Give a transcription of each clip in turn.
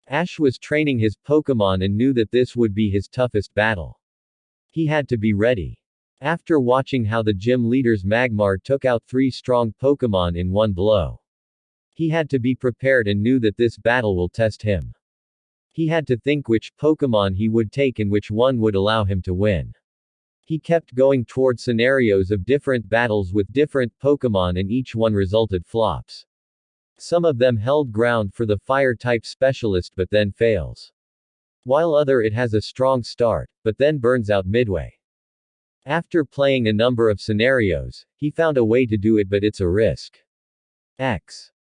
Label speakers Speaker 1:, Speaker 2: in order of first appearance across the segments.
Speaker 1: Ash was training his Pokémon and knew that this would be his toughest battle. He had to be ready. After watching how the gym leader's Magmar took out 3 strong Pokémon in one blow, he had to be prepared and knew that this battle will test him. He had to think which Pokémon he would take and which one would allow him to win. He kept going toward scenarios of different battles with different Pokémon and each one resulted flops. Some of them held ground for the Fire-type specialist but then fails. While other it has a strong start, but then burns out midway. After playing a number of scenarios, he found a way to do it but it's a risk.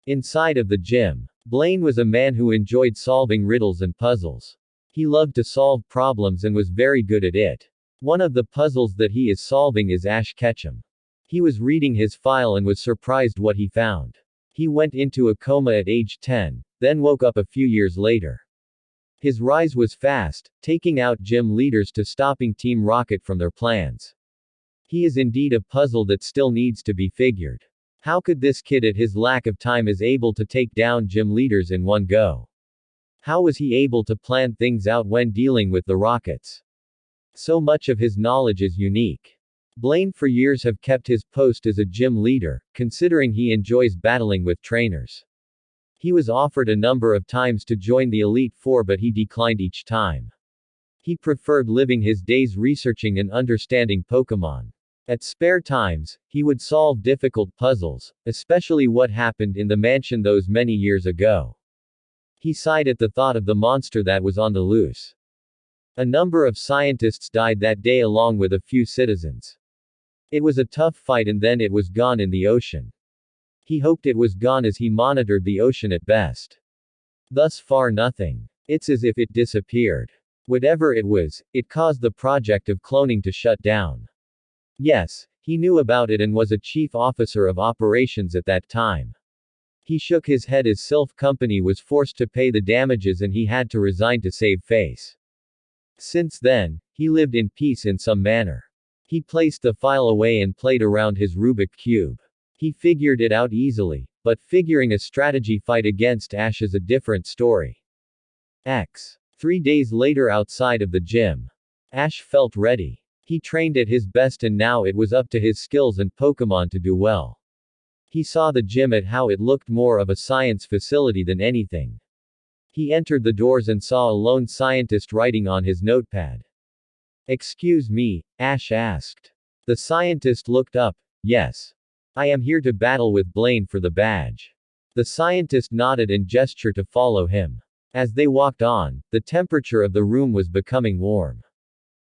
Speaker 1: Inside of the gym, Blaine was a man who enjoyed solving riddles and puzzles. He loved to solve problems and was very good at it. One of the puzzles that he is solving is Ash Ketchum. He was reading his file and was surprised what he found. He went into a coma at age 10, then woke up a few years later. His rise was fast, taking out gym leaders to stopping Team Rocket from their plans. He is indeed a puzzle that still needs to be figured. How could this kid at his lack of time is able to take down gym leaders in one go? How was he able to plan things out when dealing with the Rockets? So much of his knowledge is unique. Blaine for years have kept his post as a gym leader, considering he enjoys battling with trainers. He was offered a number of times to join the Elite Four but he declined each time. He preferred living his days researching and understanding Pokémon. At spare times, he would solve difficult puzzles, especially what happened in the mansion those many years ago. He sighed at the thought of the monster that was on the loose. A number of scientists died that day along with a few citizens. It was a tough fight and then it was gone in the ocean. He hoped it was gone as he monitored the ocean at best. Thus far nothing. It's as if it disappeared. Whatever it was, it caused the project of cloning to shut down. Yes, he knew about it and was a chief officer of operations at that time. He shook his head as Sylph Company was forced to pay the damages and he had to resign to save face. Since then, he lived in peace in some manner. He placed the file away and played around his Rubik Cube. He figured it out easily, but figuring a strategy fight against Ash is a different story. 3 days later outside of the gym, Ash felt ready. He trained at his best and now it was up to his skills and Pokémon to do well. He saw the gym at how it looked more of a science facility than anything. He entered the doors and saw a lone scientist writing on his notepad. "Excuse me," Ash asked. The scientist looked up. "Yes. I am here to battle with Blaine for the badge." The scientist nodded and gestured to follow him. As they walked on, the temperature of the room was becoming warm.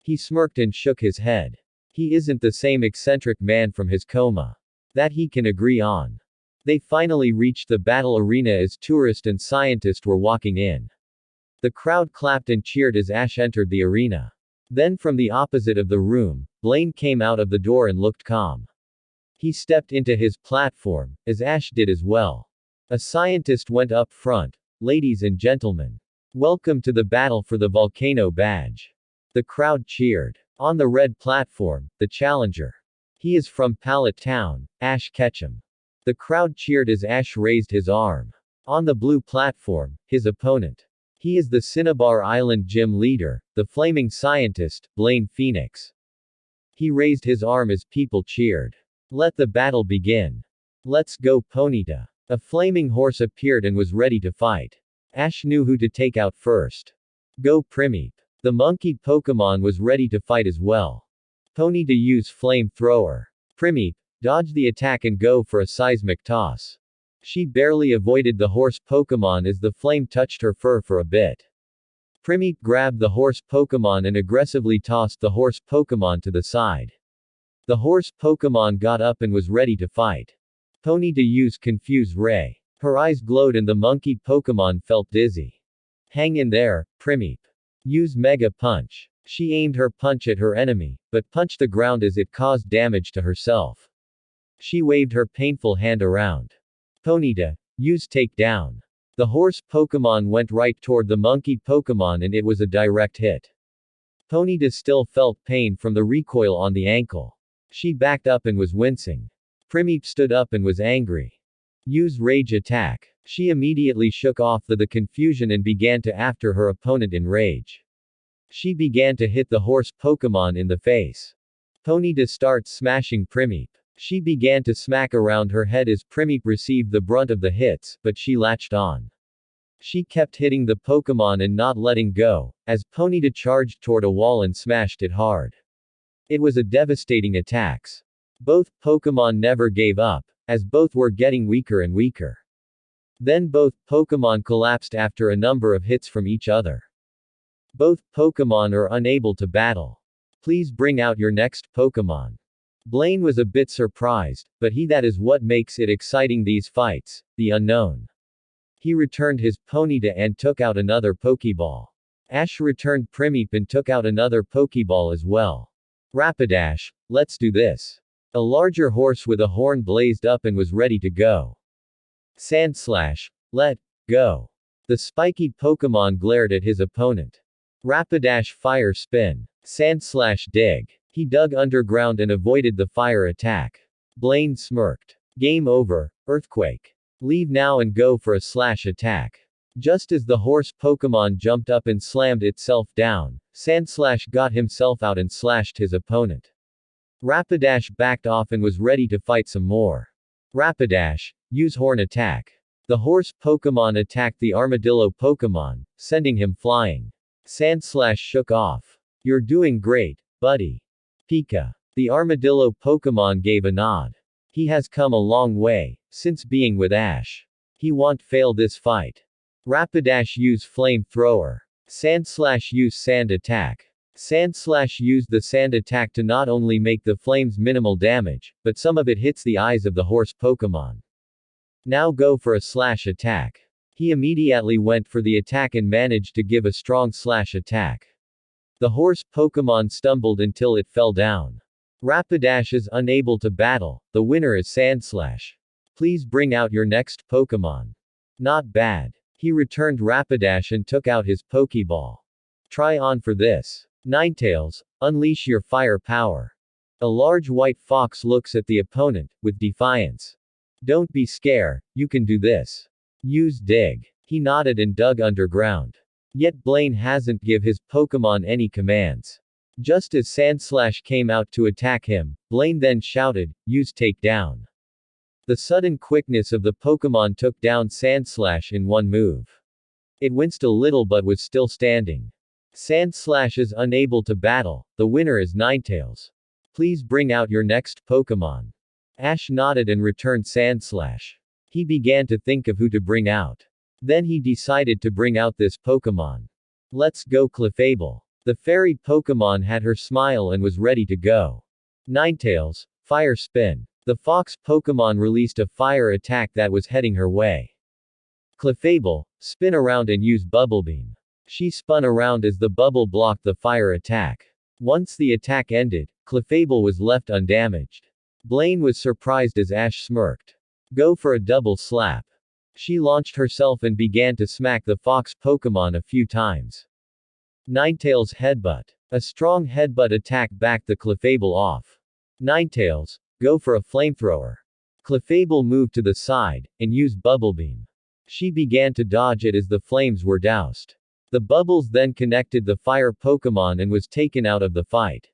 Speaker 1: He smirked and shook his head. He isn't the same eccentric man from his coma. That he can agree on. They finally reached the battle arena as tourist and scientist were walking in. The crowd clapped and cheered as Ash entered the arena. Then from the opposite of the room, Blaine came out of the door and looked calm. He stepped into his platform, as Ash did as well. A scientist went up front. "Ladies and gentlemen, welcome to the battle for the Volcano Badge." The crowd cheered. On the red platform, the challenger. He is from Pallet Town, Ash Ketchum. The crowd cheered as Ash raised his arm. On the blue platform, his opponent. He is the Cinnabar Island gym leader, the flaming scientist, Blaine Phoenix. He raised his arm as people cheered. "Let the battle begin. Let's go Ponyta." A flaming horse appeared and was ready to fight. Ash knew who to take out first. Go Primeape. The monkey Pokémon was ready to fight as well. Ponyta use Flame Thrower. Primeape, dodge the attack and go for a seismic toss. She barely avoided the horse Pokémon as the flame touched her fur for a bit. Primeape grabbed the horse Pokémon and aggressively tossed the horse Pokémon to the side. The horse Pokémon got up and was ready to fight. Ponyta used Confuse Ray. Her eyes glowed and the monkey Pokémon felt dizzy. Hang in there, Primeape. Use Mega Punch. She aimed her punch at her enemy, but punched the ground as it caused damage to herself. She waved her painful hand around. Ponyta, use Takedown. The horse Pokémon went right toward the monkey Pokémon and it was a direct hit. Ponyta still felt pain from the recoil on the ankle. She backed up and was wincing. Primeape stood up and was angry. Use Rage Attack. She immediately shook off the confusion and began to after her opponent in rage. She began to hit the horse Pokémon in the face. Ponyta starts smashing Primeape. She began to smack around her head as Primeape received the brunt of the hits, but she latched on. She kept hitting the Pokémon and not letting go, as Ponyta charged toward a wall and smashed it hard. It was a devastating attack. Both Pokémon never gave up, as both were getting weaker and weaker. Then both Pokémon collapsed after a number of hits from each other. Both Pokémon are unable to battle. Please bring out your next Pokémon. Blaine was a bit surprised, but that is what makes it exciting, these fights, the unknown. He returned his Ponyta and took out another Pokeball. Ash returned Primeape and took out another Pokeball as well. Rapidash, let's do this. A larger horse with a horn blazed up and was ready to go. Sandslash, let go. The spiky Pokémon glared at his opponent. Rapidash Fire Spin. Sandslash Dig. He dug underground and avoided the fire attack. Blaine smirked. Game over, Earthquake. Leave now and go for a slash attack. Just as the horse Pokémon jumped up and slammed itself down, Sandslash got himself out and slashed his opponent. Rapidash backed off and was ready to fight some more. Rapidash, use Horn Attack. The horse Pokémon attacked the armadillo Pokémon, sending him flying. Sandslash shook off. You're doing great, buddy. Pika. The armadillo Pokémon gave a nod. He has come a long way, since being with Ash. He won't fail this fight. Rapidash use Flame Thrower. Sandslash use Sand Attack. Sandslash used the sand attack to not only make the flames minimal damage, but some of it hits the eyes of the horse Pokémon. Now go for a slash attack. He immediately went for the attack and managed to give a strong slash attack. The horse Pokémon stumbled until it fell down. Rapidash is unable to battle, the winner is Sandslash. Please bring out your next Pokémon. Not bad. He returned Rapidash and took out his Pokeball. Try on for this. Ninetales, unleash your fire power. A large white fox looks at the opponent, with defiance. Don't be scared, you can do this. Use Dig. He nodded and dug underground. Yet Blaine hasn't give his Pokémon any commands. Just as Sandslash came out to attack him, Blaine then shouted, use Takedown. The sudden quickness of the Pokémon took down Sandslash in one move. It winced a little but was still standing. Sandslash is unable to battle, the winner is Ninetales. Please bring out your next Pokémon. Ash nodded and returned Sandslash. He began to think of who to bring out. Then he decided to bring out this Pokémon. Let's go Clefable. The fairy Pokémon had her smile and was ready to go. Ninetales, Fire Spin. The fox Pokémon released a fire attack that was heading her way. Clefable, spin around and use Bubble Beam. She spun around as the bubble blocked the fire attack. Once the attack ended, Clefable was left undamaged. Blaine was surprised as Ash smirked. Go for a double slap. She launched herself and began to smack the fox Pokémon a few times. Ninetales Headbutt. A strong headbutt attack backed the Clefable off. Ninetales, go for a flamethrower. Clefable moved to the side, and used Bubble Beam. She began to dodge it as the flames were doused. The bubbles then connected the fire Pokémon and was taken out of the fight.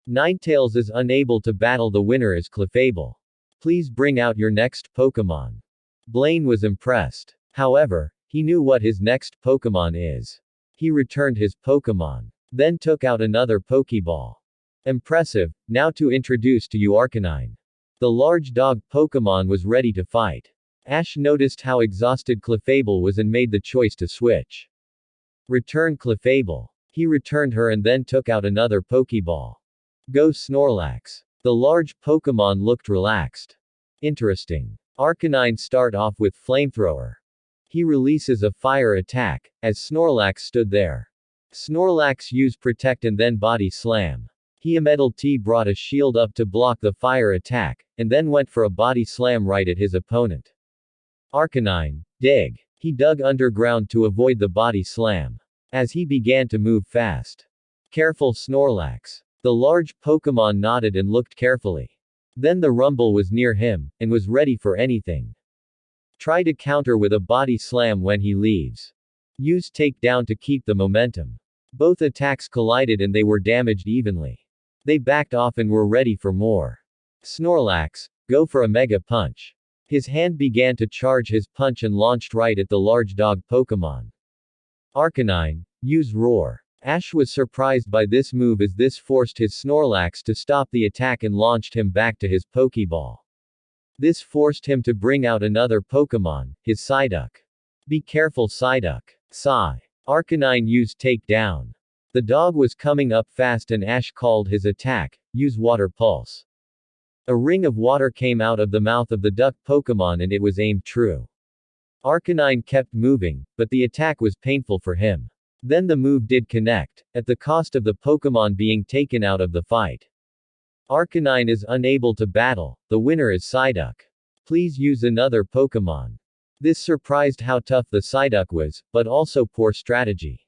Speaker 1: Ninetales is unable to battle, the winner is Clefable. Please bring out your next Pokémon. Blaine was impressed. However, he knew what his next Pokémon is. He returned his Pokémon. Then took out another Pokeball. Impressive, now to introduce to you Arcanine. The large dog Pokémon was ready to fight. Ash noticed how exhausted Clefable was and made the choice to switch. Return Clefable. He returned her and then took out another Pokeball. Go Snorlax. The large Pokémon looked relaxed. Interesting. Arcanine start off with Flamethrower. He releases a fire attack, as Snorlax stood there. Snorlax used Protect and then Body Slam. He immediately brought a shield up to block the fire attack, and then went for a Body Slam right at his opponent. Arcanine, Dig. He dug underground to avoid the Body Slam. As he began to move fast. Careful Snorlax. The large Pokémon nodded and looked carefully. Then the Rumble was near him, and was ready for anything. Try to counter with a body slam when he leaves. Use takedown to keep the momentum. Both attacks collided and they were damaged evenly. They backed off and were ready for more. Snorlax, go for a Mega Punch. His hand began to charge his punch and launched right at the large dog Pokémon. Arcanine, use Roar. Ash was surprised by this move as this forced his Snorlax to stop the attack and launched him back to his Pokeball. This forced him to bring out another Pokémon, his Psyduck. Be careful Psyduck. Sigh. Arcanine used Takedown. The dog was coming up fast and Ash called his attack, use Water Pulse. A ring of water came out of the mouth of the duck Pokémon and it was aimed true. Arcanine kept moving, but the attack was painful for him. Then the move did connect, at the cost of the Pokémon being taken out of the fight. Arcanine is unable to battle, the winner is Psyduck. Please use another Pokémon. This surprised how tough the Psyduck was, but also poor strategy.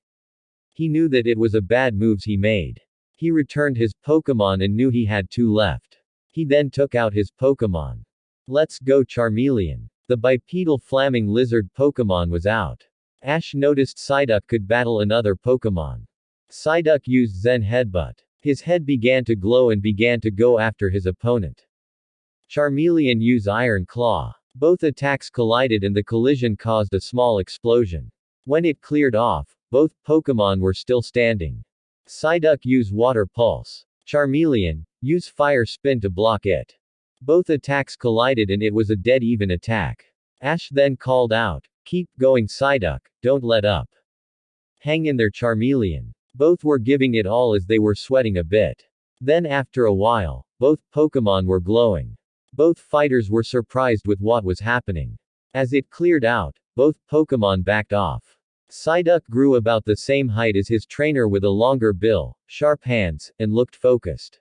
Speaker 1: He knew that it was a bad moves he made. He returned his Pokémon and knew he had 2 left. He then took out his Pokémon. Let's go Charmeleon. The bipedal flaming lizard Pokémon was out. Ash noticed Psyduck could battle another Pokémon. Psyduck used Zen Headbutt. His head began to glow and began to go after his opponent. Charmeleon used Iron Claw. Both attacks collided and the collision caused a small explosion. When it cleared off, both Pokémon were still standing. Psyduck used Water Pulse. Charmeleon, use Fire Spin to block it. Both attacks collided and it was a dead even attack. Ash then called out, keep going Psyduck, don't let up. Hang in there Charmeleon. Both were giving it all as they were sweating a bit. Then after a while, both Pokémon were glowing. Both fighters were surprised with what was happening. As it cleared out, both Pokémon backed off. Psyduck grew about the same height as his trainer with a longer bill, sharp hands, and looked focused.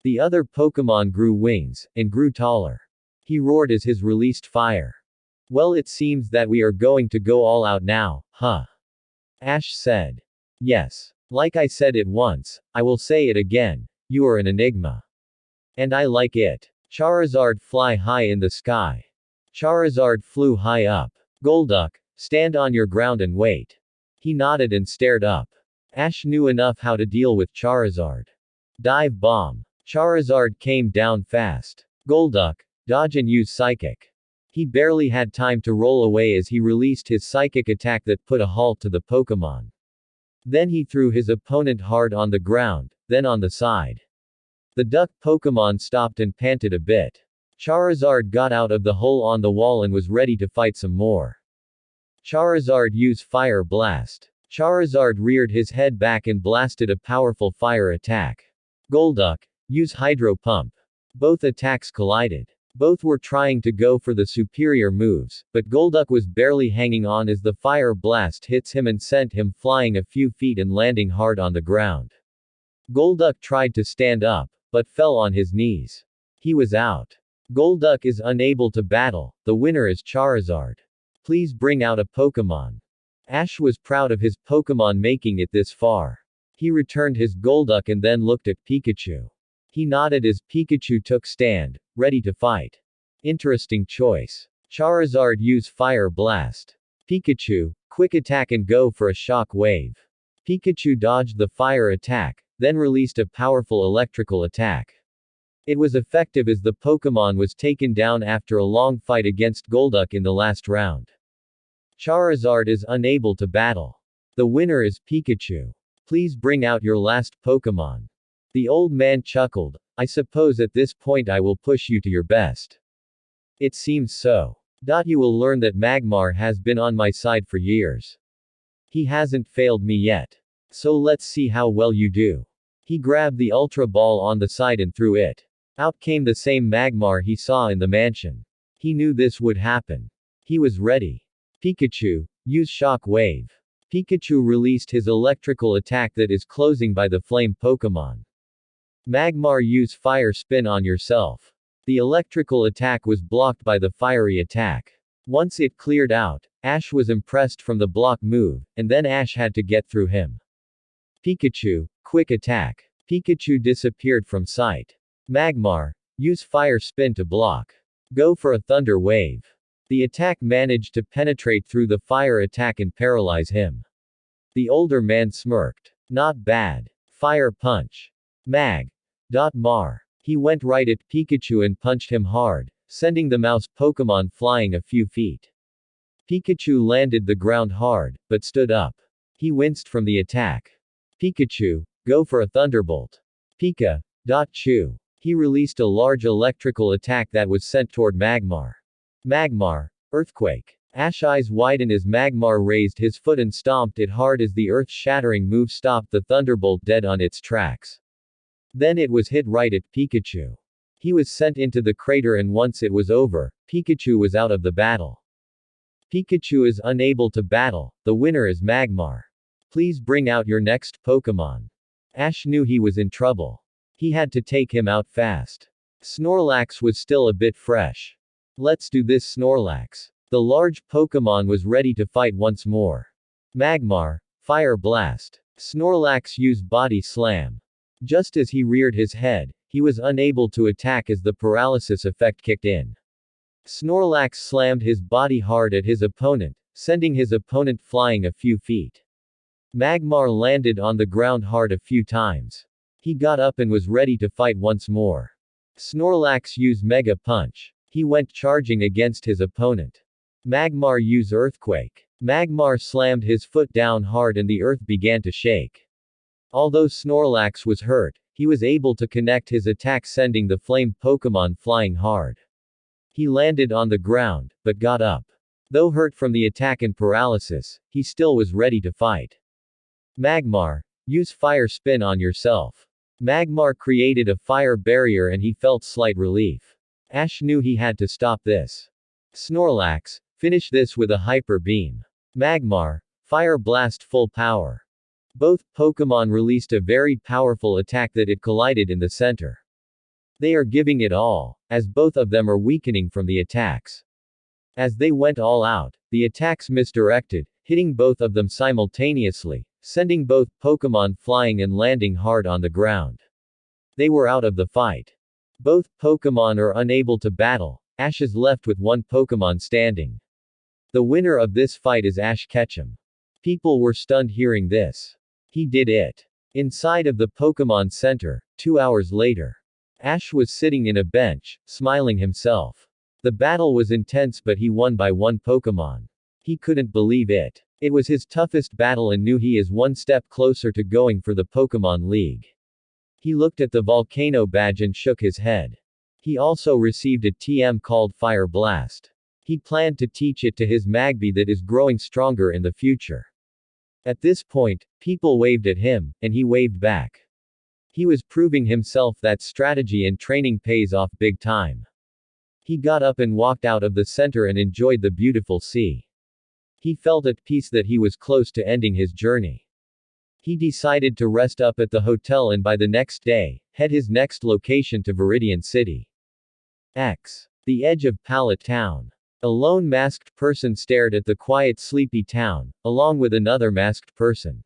Speaker 1: The other Pokémon grew wings, and grew taller. He roared as his released fire. Well, it seems that we are going to go all out now, huh? Ash said. Yes. Like I said it once, I will say it again, you are an enigma. And I like it. Charizard fly high in the sky. Charizard flew high up. Golduck, stand on your ground and wait. He nodded and stared up. Ash knew enough how to deal with Charizard. Dive Bomb. Charizard came down fast. Golduck, dodge and use Psychic. He barely had time to roll away as he released his Psychic attack that put a halt to the Pokémon. Then he threw his opponent hard on the ground, then on the side. The duck Pokémon stopped and panted a bit. Charizard got out of the hole on the wall and was ready to fight some more. Charizard used Fire Blast. Charizard reared his head back and blasted a powerful fire attack. Golduck, use Hydro Pump. Both attacks collided. Both were trying to go for the superior moves, but Golduck was barely hanging on as the fire blast hits him and sent him flying a few feet and landing hard on the ground. Golduck tried to stand up, but fell on his knees. He was out. Golduck is unable to battle, the winner is Charizard. Please bring out a Pokémon. Ash was proud of his Pokémon making it this far. He returned his Golduck and then looked at Pikachu. He nodded as Pikachu took stand, ready to fight. Interesting choice. Charizard use Fire Blast. Pikachu, quick attack and go for a shock wave. Pikachu dodged the fire attack, then released a powerful electrical attack. It was effective as the Pokémon was taken down after a long fight against Golduck in the last round. Charizard is unable to battle. The winner is Pikachu. Please bring out your last Pokémon. The old man chuckled, I suppose at this point I will push you to your best. It seems so. You will learn that Magmar has been on my side for years. He hasn't failed me yet. So let's see how well you do. He grabbed the Ultra Ball on the side and threw it. Out came the same Magmar he saw in the mansion. He knew this would happen. He was ready. Pikachu, use Shock Wave. Pikachu released his electrical attack that is closing by the flame Pokémon. Magmar, use Fire Spin on yourself. The electrical attack was blocked by the fiery attack. Once it cleared out, Ash was impressed from the block move, and then Ash had to get through him. Pikachu, quick attack. Pikachu disappeared from sight. Magmar, use Fire Spin to block. Go for a Thunder Wave. The attack managed to penetrate through the fire attack and paralyze him. The older man smirked. Not bad. Fire punch. Mag. Mar. He went right at Pikachu and punched him hard, sending the mouse Pokémon flying a few feet. Pikachu landed the ground hard, but stood up. He winced from the attack. Pikachu, go for a thunderbolt. Pika. Chew. He released a large electrical attack that was sent toward Magmar. Magmar. Earthquake. Ash's eyes widened as Magmar raised his foot and stomped it hard as the earth-shattering move stopped the thunderbolt dead on its tracks. Then it was hit right at Pikachu. He was sent into the crater and once it was over, Pikachu was out of the battle. Pikachu is unable to battle, the winner is Magmar. Please bring out your next Pokémon. Ash knew he was in trouble. He had to take him out fast. Snorlax was still a bit fresh. Let's do this, Snorlax. The large Pokémon was ready to fight once more. Magmar, Fire Blast. Snorlax used Body Slam. Just as he reared his head, he was unable to attack as the paralysis effect kicked in. Snorlax slammed his body hard at his opponent, sending his opponent flying a few feet. Magmar landed on the ground hard a few times. He got up and was ready to fight once more. Snorlax used Mega Punch. He went charging against his opponent. Magmar used Earthquake. Magmar slammed his foot down hard and the earth began to shake. Although Snorlax was hurt, he was able to connect his attack sending the flame Pokémon flying hard. He landed on the ground, but got up. Though hurt from the attack and paralysis, he still was ready to fight. Magmar, use Fire Spin on yourself. Magmar created a fire barrier and he felt slight relief. Ash knew he had to stop this. Snorlax, finish this with a Hyper Beam. Magmar, Fire Blast full power. Both Pokémon released a very powerful attack that it collided in the center. They are giving it all, as both of them are weakening from the attacks. As they went all out, the attacks misdirected, hitting both of them simultaneously, sending both Pokémon flying and landing hard on the ground. They were out of the fight. Both Pokémon are unable to battle. Ash is left with one Pokémon standing. The winner of this fight is Ash Ketchum. People were stunned hearing this. He did it. Inside of the Pokémon Center, 2 hours later. Ash was sitting in a bench, smiling himself. The battle was intense but he won by one Pokémon. He couldn't believe it. It was his toughest battle and knew he is one step closer to going for the Pokémon League. He looked at the volcano badge and shook his head. He also received a TM called Fire Blast. He planned to teach it to his Magby that is growing stronger in the future. At this point, people waved at him, and he waved back. He was proving himself that strategy and training pays off big time. He got up and walked out of the center and enjoyed the beautiful sea. He felt at peace that he was close to ending his journey. He decided to rest up at the hotel and by the next day, head his next location to Viridian City. The edge of Pallet Town. A lone masked person stared at the quiet sleepy town, along with another masked person.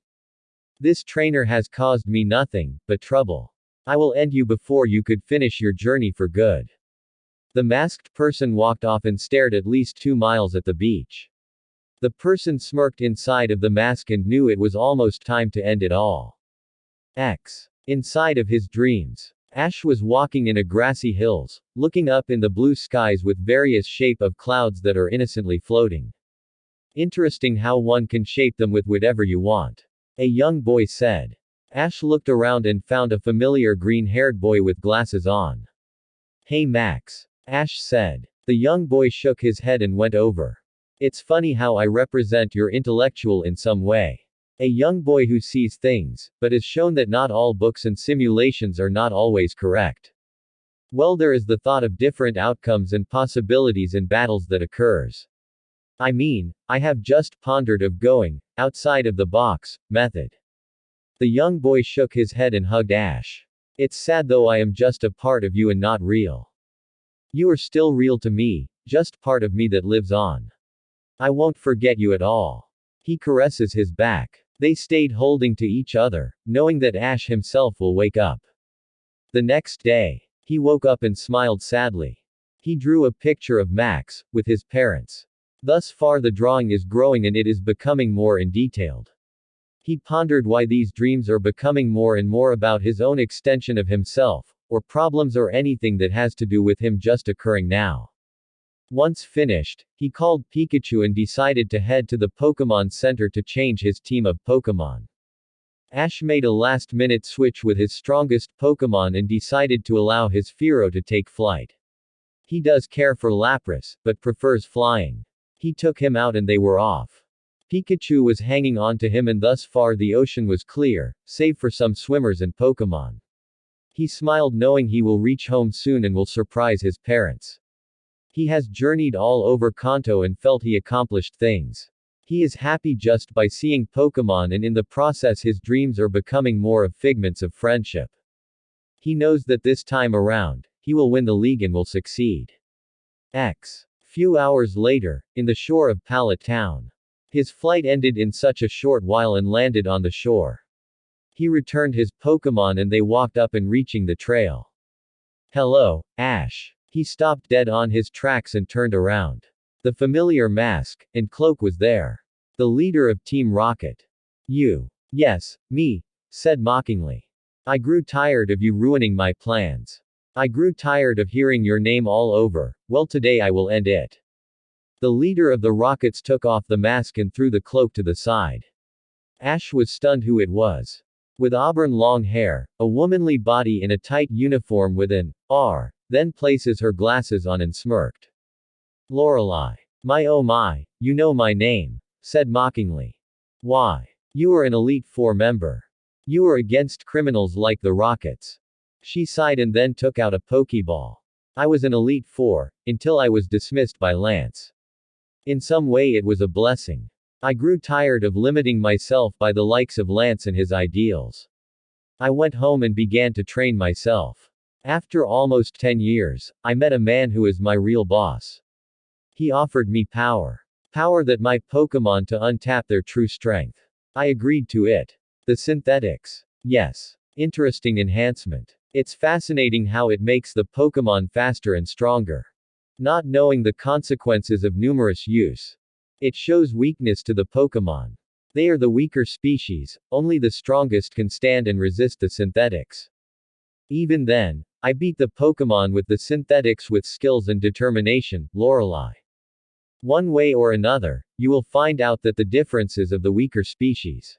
Speaker 1: This trainer has caused me nothing but trouble. I will end you before you could finish your journey for good. The masked person walked off and stared at least 2 miles at the beach. The person smirked inside of the mask and knew it was almost time to end it all. Inside of his dreams. Ash was walking in a grassy hills, looking up in the blue skies with various shape of clouds that are innocently floating. Interesting how one can shape them with whatever you want. A young boy said. Ash looked around and found a familiar green-haired boy with glasses on. Hey Max. Ash said. The young boy shook his head and went over. It's funny how I represent your intellectual in some way. A young boy who sees things, but is shown that not all books and simulations are not always correct. Well, there is the thought of different outcomes and possibilities in battles that occurs. I mean, I have just pondered of going, outside of the box, method. The young boy shook his head and hugged Ash. It's sad though I am just a part of you and not real. You are still real to me, just part of me that lives on. I won't forget you at all. He caresses his back. They stayed holding to each other, knowing that Ash himself will wake up. The next day, he woke up and smiled sadly. He drew a picture of Max, with his parents. Thus far the drawing is growing and it is becoming more in detailed. He pondered why these dreams are becoming more and more about his own extension of himself, or problems or anything that has to do with him just occurring now. Once finished, he called Pikachu and decided to head to the Pokémon Center to change his team of Pokémon. Ash made a last-minute switch with his strongest Pokémon and decided to allow his Fearow to take flight. He does care for Lapras, but prefers flying. He took him out and they were off. Pikachu was hanging on to him and thus far the ocean was clear, save for some swimmers and Pokémon. He smiled knowing he will reach home soon and will surprise his parents. He has journeyed all over Kanto and felt he accomplished things. He is happy just by seeing Pokémon and in the process his dreams are becoming more of figments of friendship. He knows that this time around, he will win the league and will succeed. Few hours later, in the shore of Pallet Town. His flight ended in such a short while and landed on the shore. He returned his Pokémon and they walked up and reaching the trail. Hello, Ash. He stopped dead on his tracks and turned around. The familiar mask and cloak was there. The leader of Team Rocket. You. Yes, me, said mockingly. I grew tired of you ruining my plans. I grew tired of hearing your name all over, well today I will end it. The leader of the Rockets took off the mask and threw the cloak to the side. Ash was stunned who it was. With auburn long hair, a womanly body in a tight uniform with an R, then places her glasses on and smirked. Lorelei. My oh my, you know my name, said mockingly. Why? You are an Elite Four member. You are against criminals like the Rockets. She sighed and then took out a Pokeball. I was an Elite Four, until I was dismissed by Lance. In some way it was a blessing. I grew tired of limiting myself by the likes of Lance and his ideals. I went home and began to train myself. After almost 10 years, I met a man who is my real boss. He offered me power. Power that my Pokémon to untap their true strength. I agreed to it. The synthetics. Yes. Interesting enhancement. It's fascinating how it makes the Pokémon faster and stronger. Not knowing the consequences of numerous use. It shows weakness to the Pokémon. They are the weaker species, only the strongest can stand and resist the synthetics. Even then, I beat the Pokémon with the synthetics with skills and determination, Lorelei. One way or another, you will find out that the differences of the weaker species.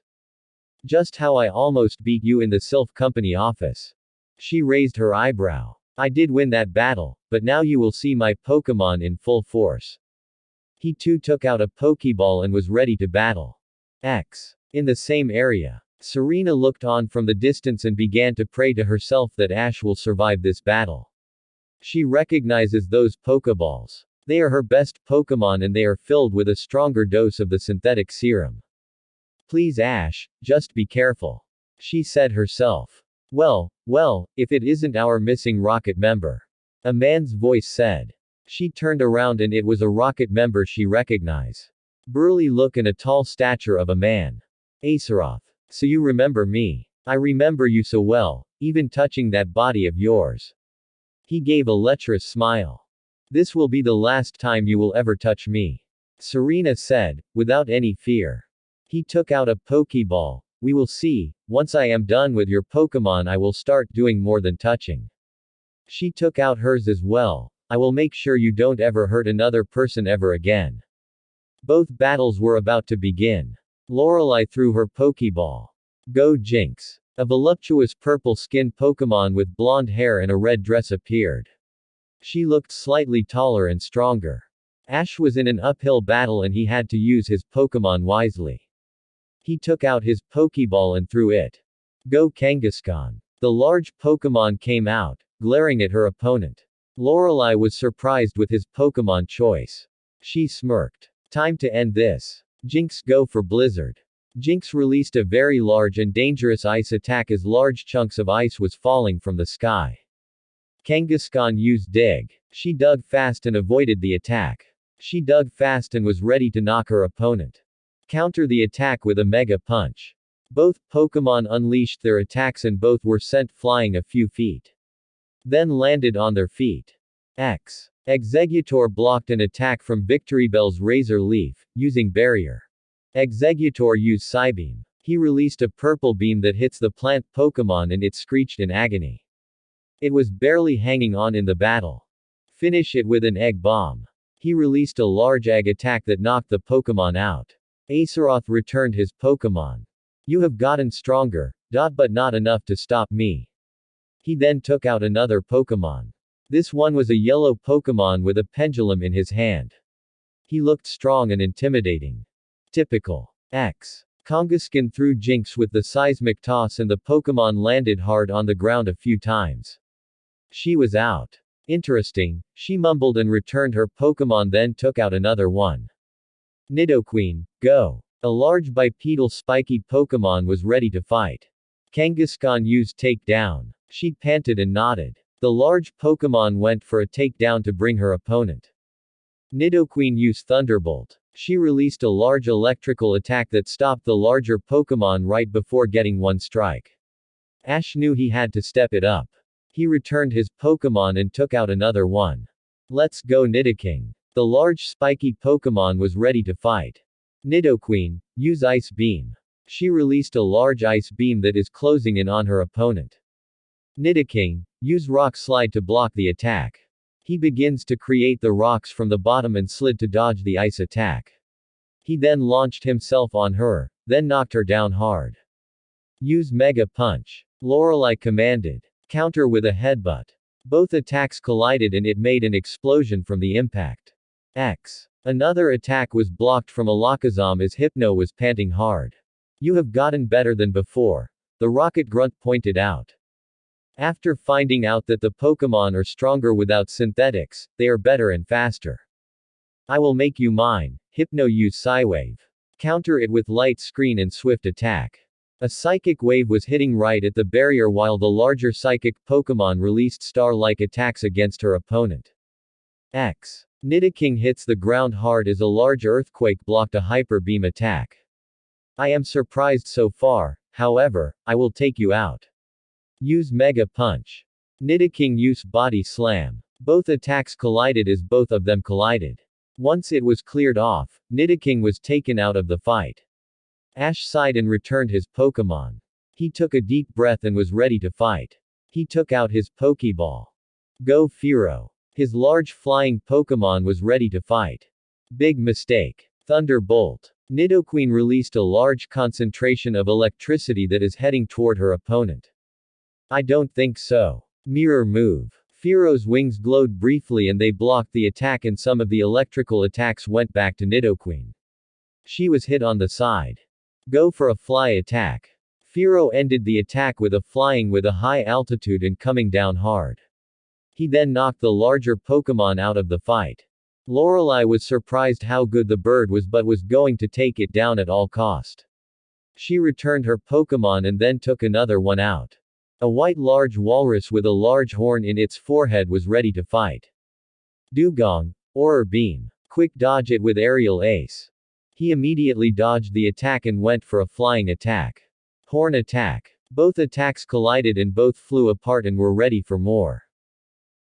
Speaker 1: Just how I almost beat you in the Sylph Company office. She raised her eyebrow. I did win that battle, but now you will see my Pokémon in full force. He too took out a Pokeball and was ready to battle. In the same area. Serena looked on from the distance and began to pray to herself that Ash will survive this battle. She recognizes those Pokeballs. They are her best Pokémon and they are filled with a stronger dose of the synthetic serum. Please Ash, just be careful. She said herself. Well, if it isn't our missing Rocket member. A man's voice said. She turned around and it was a Rocket member she recognized. Burly look and a tall stature of a man. Aceroth. So you remember me. I remember you so well, even touching that body of yours. He gave a lecherous smile. This will be the last time you will ever touch me. Serena said, without any fear. He took out a Pokeball. We will see, once I am done with your Pokémon I will start doing more than touching. She took out hers as well. I will make sure you don't ever hurt another person ever again. Both battles were about to begin. Lorelei threw her Pokeball. Go Jinx. A voluptuous purple-skinned Pokémon with blonde hair and a red dress appeared. She looked slightly taller and stronger. Ash was in an uphill battle and he had to use his Pokémon wisely. He took out his Pokeball and threw it. Go Kangaskhan. The large Pokémon came out, glaring at her opponent. Lorelei was surprised with his Pokémon choice. She smirked. Time to end this. Jinx go for Blizzard. Jinx released a very large and dangerous ice attack as large chunks of ice was falling from the sky. Kangaskhan used Dig. She dug fast and avoided the attack. She dug fast and was ready to knock her opponent. Counter the attack with a Mega Punch. Both Pokémon unleashed their attacks and both were sent flying a few feet. Then landed on their feet. Exeggutor blocked an attack from Victorybell's Razor Leaf, using Barrier. Exeggutor used Psybeam. He released a purple beam that hits the plant Pokémon and it screeched in agony. It was barely hanging on in the battle. Finish it with an Egg Bomb. He released a large egg attack that knocked the Pokémon out. Aceroth returned his Pokémon. You have gotten stronger, but not enough to stop me. He then took out another Pokémon. This one was a yellow Pokémon with a pendulum in his hand. He looked strong and intimidating. Typical. X. Kangaskhan threw Jinx with the seismic toss and the Pokémon landed hard on the ground a few times. She was out. Interesting, she mumbled and returned her Pokémon, then took out another one. Nidoqueen, go. A large bipedal spiky Pokémon was ready to fight. Kangaskhan used Takedown. She panted and nodded. The large Pokémon went for a takedown to bring her opponent. Nidoqueen used Thunderbolt. She released a large electrical attack that stopped the larger Pokémon right before getting one strike. Ash knew he had to step it up. He returned his Pokémon and took out another one. Let's go Nidoking. The large spiky Pokémon was ready to fight. Nidoqueen, use Ice Beam. She released a large ice beam that is closing in on her opponent. Nidoking, use Rock Slide to block the attack. He begins to create the rocks from the bottom and slid to dodge the ice attack. He then launched himself on her, then knocked her down hard. Use Mega Punch. Lorelei commanded. Counter with a headbutt. Both attacks collided and it made an explosion from the impact. X. Another attack was blocked from Alakazam as Hypno was panting hard. You have gotten better than before, the Rocket Grunt pointed out. After finding out that the Pokémon are stronger without synthetics, they are better and faster. I will make you mine. Hypno use Psywave. Counter it with Light Screen and Swift Attack. A Psychic Wave was hitting right at the barrier while the larger Psychic Pokémon released star-like attacks against her opponent. X. Nidoking hits the ground hard as a large earthquake blocked a Hyper Beam attack. I am surprised so far, however, I will take you out. Use Mega Punch. Nidoking used Body Slam. Both attacks collided as both of them collided. Once it was cleared off, Nidoking was taken out of the fight. Ash sighed and returned his Pokémon. He took a deep breath and was ready to fight. He took out his Pokéball. Go Fearow. His large flying Pokémon was ready to fight. Big mistake. Thunderbolt. Nidoqueen released a large concentration of electricity that is heading toward her opponent. I don't think so. Mirror move. Fearow's wings glowed briefly and they blocked the attack and some of the electrical attacks went back to Nidoqueen. She was hit on the side. Go for a fly attack. Fearow ended the attack with a flying with a high altitude and coming down hard. He then knocked the larger Pokémon out of the fight. Lorelei was surprised how good the bird was but was going to take it down at all cost. She returned her Pokémon and then took another one out. A white large walrus with a large horn in its forehead was ready to fight. Dugong, Auror Beam. Quick dodge it with Aerial Ace. He immediately dodged the attack and went for a flying attack. Horn attack. Both attacks collided and both flew apart and were ready for more.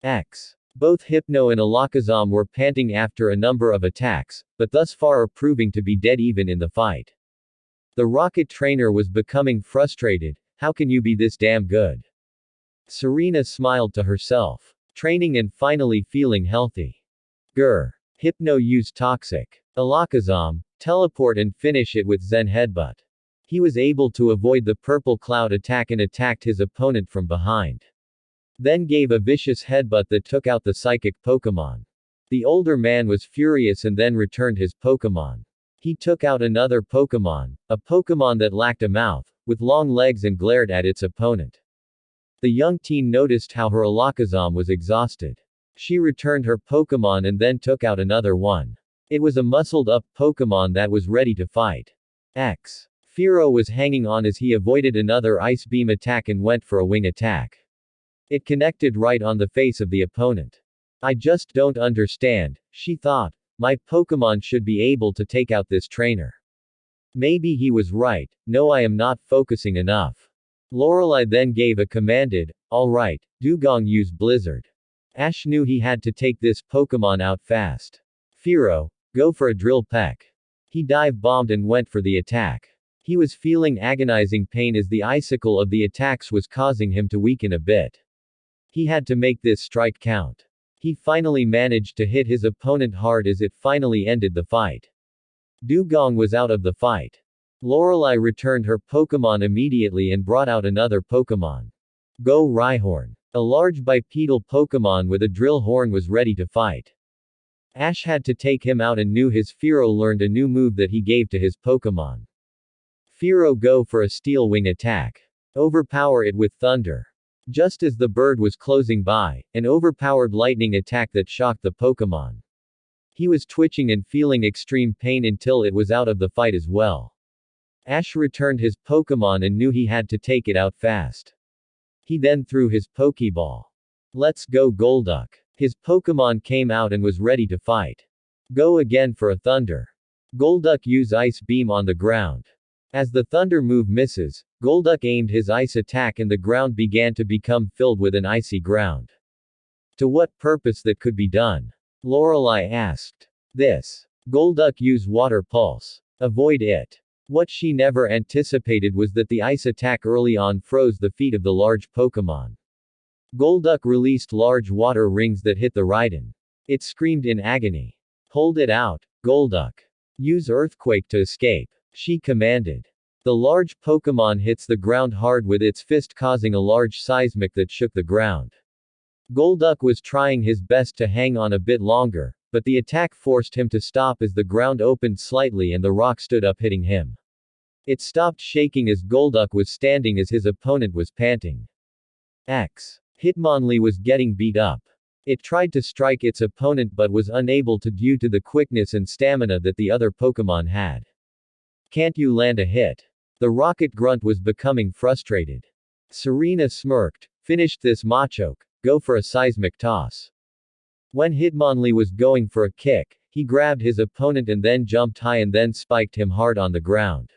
Speaker 1: X. Both Hypno and Alakazam were panting after a number of attacks, but thus far are proving to be dead even in the fight. The Rocket Trainer was becoming frustrated. How can you be this damn good? Serena smiled to herself. Training and finally feeling healthy. Grr. Hypno used Toxic. Alakazam, teleport and finish it with Zen Headbutt. He was able to avoid the purple cloud attack and attacked his opponent from behind. Then gave a vicious headbutt that took out the psychic Pokémon. The older man was furious and then returned his Pokémon. He took out another Pokémon, a Pokémon that lacked a mouth, with long legs and glared at its opponent. The young teen noticed how her Alakazam was exhausted. She returned her Pokémon and then took out another one. It was a muscled-up Pokémon that was ready to fight. X. Fearow was hanging on as he avoided another Ice Beam attack and went for a wing attack. It connected right on the face of the opponent. I just don't understand, she thought. My Pokémon should be able to take out this trainer. Maybe he was right. No, I am not focusing enough. Lorelei then gave a commanded, alright, Dugong use Blizzard. Ash knew he had to take this Pokémon out fast. Fearow, go for a drill peck. He dive-bombed and went for the attack. He was feeling agonizing pain as the icicle of the attacks was causing him to weaken a bit. He had to make this strike count. He finally managed to hit his opponent hard as it finally ended the fight. Dugong was out of the fight. Lorelei returned her Pokémon immediately and brought out another Pokémon. Go Rhyhorn. A large bipedal Pokémon with a drill horn was ready to fight. Ash had to take him out and knew his Fearow learned a new move that he gave to his Pokémon. Fearow go for a steel wing attack. Overpower it with thunder. Just as the bird was closing by, an overpowered lightning attack that shocked the Pokémon. He was twitching and feeling extreme pain until it was out of the fight as well. Ash returned his Pokémon and knew he had to take it out fast. He then threw his Pokéball. Let's go Golduck. His Pokémon came out and was ready to fight. Go again for a thunder. Golduck use Ice Beam on the ground. As the thunder move misses, Golduck aimed his ice attack and the ground began to become filled with an icy ground. To what purpose that could be done? Lorelei asked. This. Golduck use Water Pulse. Avoid it. What she never anticipated was that the ice attack early on froze the feet of the large Pokémon. Golduck released large water rings that hit the Raiden. It screamed in agony. Hold it out, Golduck. Use Earthquake to escape. She commanded. The large Pokémon hits the ground hard with its fist, causing a large seismic that shook the ground. Golduck was trying his best to hang on a bit longer, but the attack forced him to stop as the ground opened slightly and the rock stood up, hitting him. It stopped shaking as Golduck was standing as his opponent was panting. Hitmonlee was getting beat up. It tried to strike its opponent but was unable to due to the quickness and stamina that the other Pokémon had. Can't you land a hit? The Rocket Grunt was becoming frustrated. Serena smirked. Finished this Machoke. Go for a seismic toss. When Hitmonlee was going for a kick, he grabbed his opponent and then jumped high and then spiked him hard on the ground.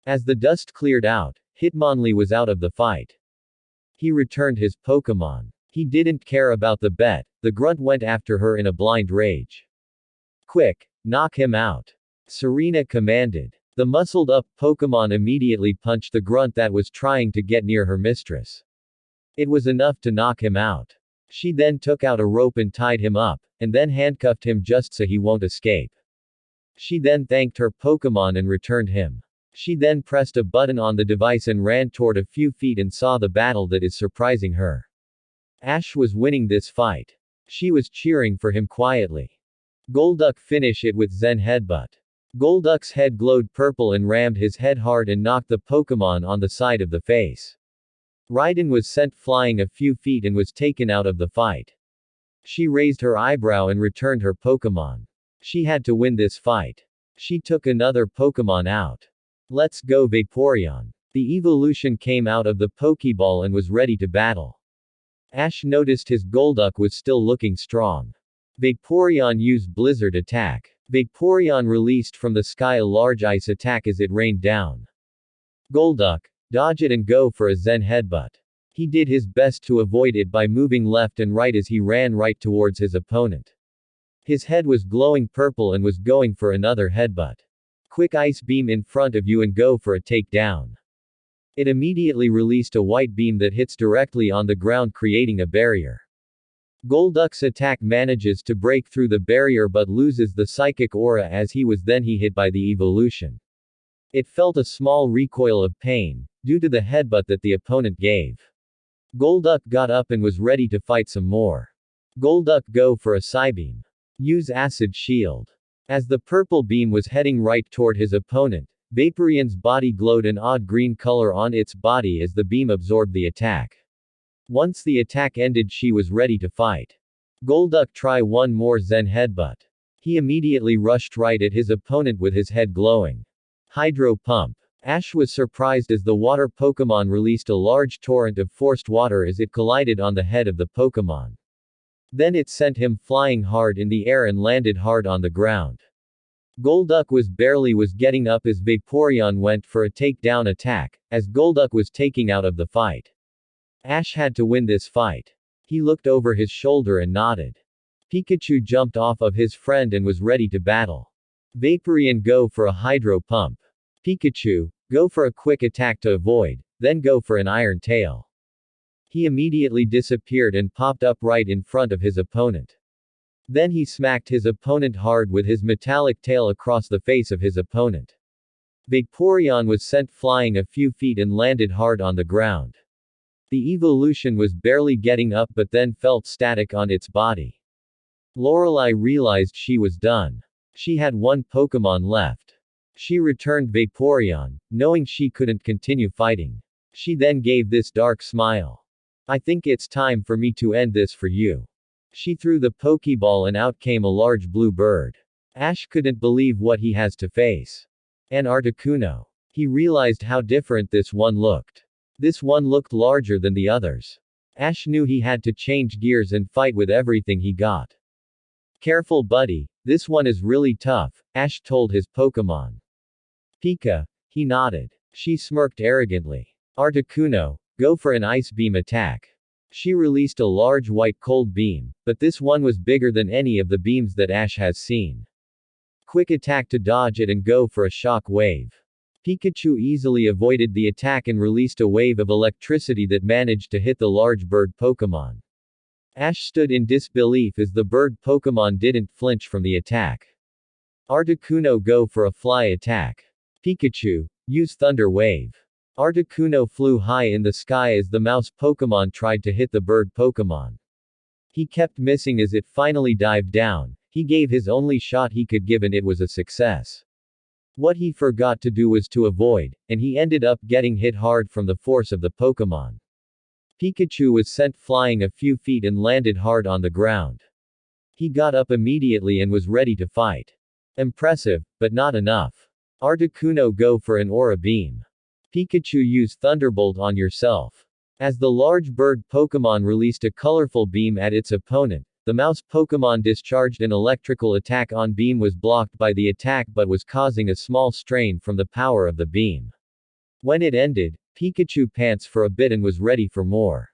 Speaker 1: As the dust cleared out, Hitmonlee was out of the fight. He returned his Pokémon. He didn't care about the bet, the grunt went after her in a blind rage. Quick, knock him out. Serena commanded. The muscled-up Pokémon immediately punched the grunt that was trying to get near her mistress. It was enough to knock him out. She then took out a rope and tied him up, and then handcuffed him just so he won't escape. She then thanked her Pokémon and returned him. She then pressed a button on the device and ran toward a few feet and saw the battle that is surprising her. Ash was winning this fight. She was cheering for him quietly. Golduck finish it with Zen Headbutt. Golduck's head glowed purple and rammed his head hard and knocked the Pokémon on the side of the face. Raiden was sent flying a few feet and was taken out of the fight. She raised her eyebrow and returned her Pokémon. She had to win this fight. She took another Pokémon out. Let's go Vaporeon. The evolution came out of the Pokéball and was ready to battle. Ash noticed his Golduck was still looking strong. Vaporeon used Blizzard attack. Vaporeon released from the sky a large ice attack as it rained down. Golduck, dodge it and go for a Zen Headbutt. He did his best to avoid it by moving left and right as he ran right towards his opponent. His head was glowing purple and was going for another headbutt. Quick Ice Beam in front of you and go for a takedown. It immediately released a white beam that hits directly on the ground, creating a barrier. Golduck's attack manages to break through the barrier but loses the psychic aura as he was then hit by the evolution. It felt a small recoil of pain, due to the headbutt that the opponent gave. Golduck got up and was ready to fight some more. Golduck go for a Psybeam. Use Acid Shield. As the purple beam was heading right toward his opponent, Vaporeon's body glowed an odd green color on its body as the beam absorbed the attack. Once the attack ended, she was ready to fight. Golduck try one more Zen Headbutt. He immediately rushed right at his opponent with his head glowing. Hydro Pump. Ash was surprised as the water Pokémon released a large torrent of forced water as it collided on the head of the Pokémon. Then it sent him flying hard in the air and landed hard on the ground. Golduck was getting up as Vaporeon went for a takedown attack, as Golduck was taking out of the fight. Ash had to win this fight. He looked over his shoulder and nodded. Pikachu jumped off of his friend and was ready to battle. Vaporeon, go for a hydro pump. Pikachu, go for a quick attack to avoid, then go for an iron tail. He immediately disappeared and popped up right in front of his opponent. Then he smacked his opponent hard with his metallic tail across the face of his opponent. Vaporeon was sent flying a few feet and landed hard on the ground. The evolution was barely getting up but then felt static on its body. Lorelei realized she was done. She had one Pokémon left. She returned Vaporeon, knowing she couldn't continue fighting. She then gave this dark smile. I think it's time for me to end this for you. She threw the Pokeball and out came a large blue bird. Ash couldn't believe what he has to face. An Articuno. He realized how different this one looked. This one looked larger than the others. Ash knew he had to change gears and fight with everything he got. Careful buddy, this one is really tough, Ash told his Pokemon. Pika, he nodded. She smirked arrogantly. Articuno, go for an ice beam attack. She released a large white cold beam, but this one was bigger than any of the beams that Ash has seen. Quick attack to dodge it and go for a shock wave. Pikachu easily avoided the attack and released a wave of electricity that managed to hit the large bird Pokemon. Ash stood in disbelief as the bird Pokemon didn't flinch from the attack. Articuno, go for a fly attack. Pikachu, use Thunder Wave. Articuno flew high in the sky as the mouse Pokemon tried to hit the bird Pokemon. He kept missing as it finally dived down. He gave his only shot he could give and it was a success. What he forgot to do was to avoid, and he ended up getting hit hard from the force of the Pokemon. Pikachu was sent flying a few feet and landed hard on the ground. He got up immediately and was ready to fight. Impressive, but not enough. Articuno, go for an Aura Beam. Pikachu, use Thunderbolt on yourself. As the large bird Pokemon released a colorful beam at its opponent, the mouse Pokemon discharged an electrical attack on beam was blocked by the attack but was causing a small strain from the power of the beam. When it ended, Pikachu pants for a bit and was ready for more.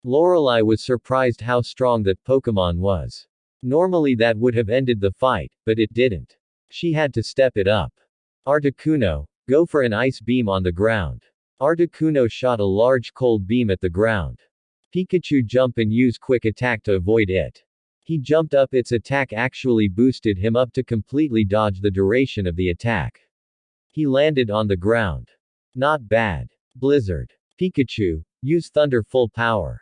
Speaker 1: Lorelei was surprised how strong that Pokemon was. Normally that would have ended the fight, but it didn't. She had to step it up. Articuno, go for an ice beam on the ground. Articuno shot a large cold beam at the ground. Pikachu jump and use quick attack to avoid it. He jumped up, its attack actually boosted him up to completely dodge the duration of the attack. He landed on the ground. Not bad. Blizzard. Pikachu, use Thunder full power.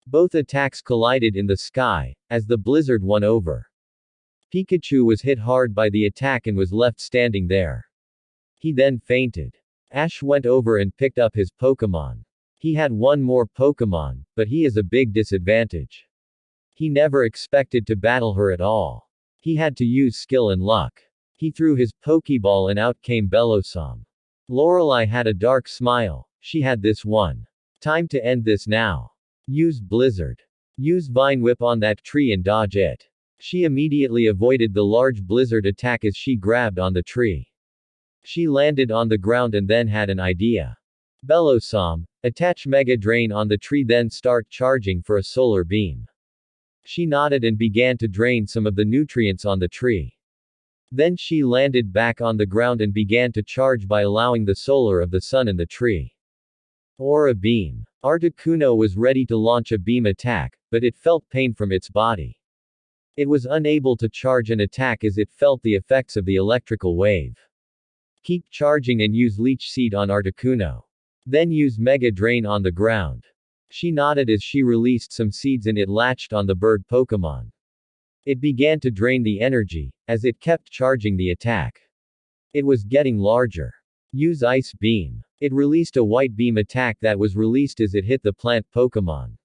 Speaker 1: Both attacks collided in the sky, as the blizzard won over. Pikachu was hit hard by the attack and was left standing there. He then fainted. Ash went over and picked up his Pokemon. He had one more Pokemon, but he is a big disadvantage. He never expected to battle her at all. He had to use skill and luck. He threw his Pokeball and out came Bellossom. Lorelei had a dark smile. She had this one. Time to end this now. Use Blizzard. Use Vine Whip on that tree and dodge it. She immediately avoided the large blizzard attack as she grabbed on the tree. She landed on the ground and then had an idea. Bellossom, attach Mega Drain on the tree then start charging for a solar beam. She nodded and began to drain some of the nutrients on the tree. Then she landed back on the ground and began to charge by allowing the solar of the sun in the tree. Aura Beam. Articuno was ready to launch a beam attack, but it felt pain from its body. It was unable to charge an attack as it felt the effects of the electrical wave. Keep charging and use Leech Seed on Articuno. Then use Mega Drain on the ground. She nodded as she released some seeds and it latched on the bird Pokemon. It began to drain the energy, as it kept charging the attack. It was getting larger. Use Ice Beam. It released a white beam attack that was released as it hit the plant Pokemon.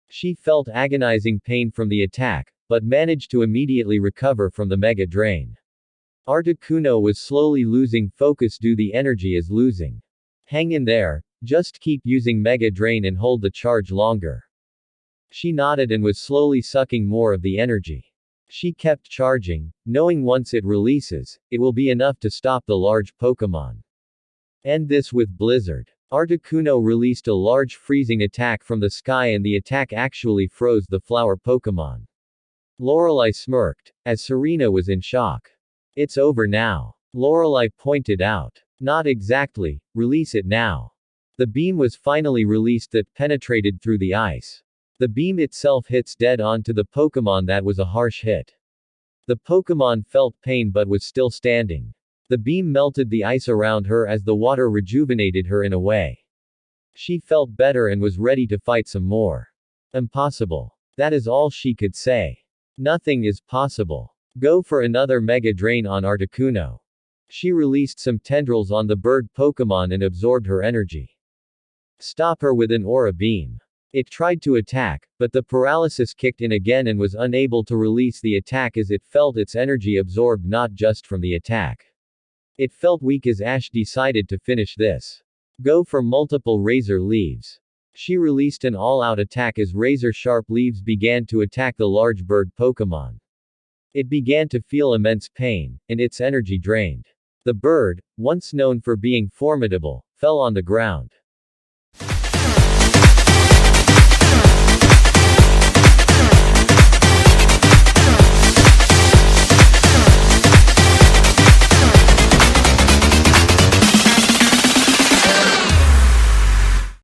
Speaker 1: She felt agonizing pain from the attack, but managed to immediately recover from the Mega Drain. Articuno was slowly losing focus due the energy is losing. Hang in there, just keep using Mega Drain and hold the charge longer. She nodded and was slowly sucking more of the energy. She kept charging, knowing once it releases, it will be enough to stop the large Pokemon. End this with Blizzard. Articuno released a large freezing attack from the sky and the attack actually froze the flower Pokémon. Lorelei smirked, as Serena was in shock. It's over now. Lorelei pointed out. Not exactly, release it now. The beam was finally released that penetrated through the ice. The beam itself hits dead onto the Pokémon. That was a harsh hit. The Pokémon felt pain but was still standing. The beam melted the ice around her as the water rejuvenated her in a way. She felt better and was ready to fight some more. Impossible. That is all she could say. Nothing is possible. Go for another Mega Drain on Articuno. She released some tendrils on the bird Pokémon and absorbed her energy. Stop her with an aura beam. It tried to attack, but the paralysis kicked in again and was unable to release the attack as it felt its energy absorbed not just from the attack. It felt weak as Ash decided to finish this. Go for multiple razor leaves. She released an all-out attack as razor-sharp leaves began to attack the large bird Pokémon. It began to feel immense pain, and its energy drained. The bird, once known for being formidable, fell on the ground.